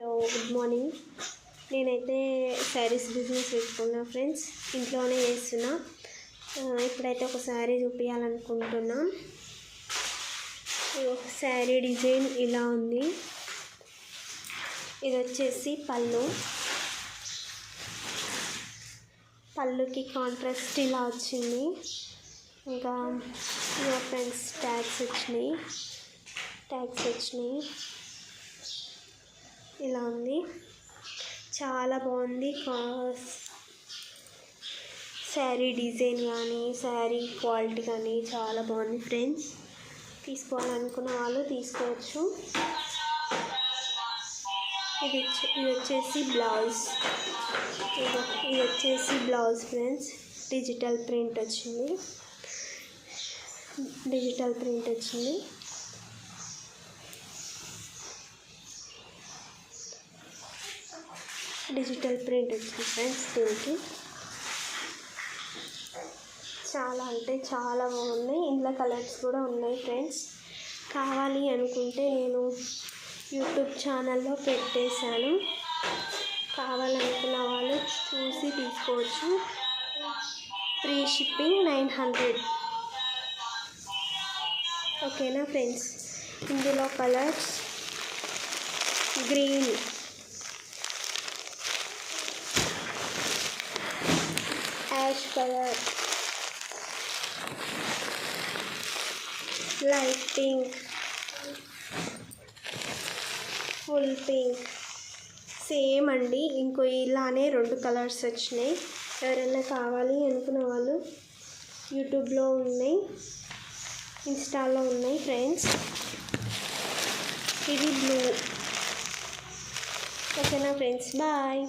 Good morning. నేనైతే saris business పెట్టుకున్నా friends. ఇంట్లోనే చేస్తున్నా. ఇప్పుడైతే ఒక శారీ చూపించాలనుకుంటున్నా. ఒక శారీ డిజైన్ ఇలా ఉంది. ఇది వచ్చేసి పళ్ళుకి కాంట్రాస్ట్ ఇలా వచ్చింది. ఇంకా ఫ్రెండ్స్ ట్యాగ్స్ వచ్చినాయి. ఇలా ఉంది, చాలా బాగుంది. శారీ డిజైన్ కానీ శారీ క్వాలిటీ కానీ చాలా బాగుంది ఫ్రెండ్స్. తీసుకోవాలనుకున్న వాళ్ళు తీసుకోవచ్చు. ఇది వచ్చేసి బ్లౌజ్. ఇది వచ్చేసి బ్లౌజ్ ఫ్రెండ్స్. డిజిటల్ ప్రింట్ వచ్చింది. డిజిటల్ ప్రింట్ వచ్చింది ఫ్రెండ్స్. దీనికి చాలా అంటే చాలా బాగున్నాయి. ఇందులో కలర్స్ కూడా ఉన్నాయి ఫ్రెండ్స్. కావాలి అనుకుంటే నేను యూట్యూబ్ ఛానల్లో పెట్టేశాను. కావాలనుకున్న వాళ్ళు చూసి తీసుకోవచ్చు. Free shipping 900. ఓకేనా ఫ్రెండ్స్. ఇందులో colours green, ash colour, light pink, full pink, same అండి. ఇంకో ఇలానే 2 కలర్స్ వచ్చినాయి. ఎవరైనా కావాలి అనుకున్న వాళ్ళు యూట్యూబ్లో ఉన్నాయి, ఇన్స్టాలో ఉన్నాయి ఫ్రెండ్స్. ఇది బ్లూ. ఓకేనా ఫ్రెండ్స్, బాయ్.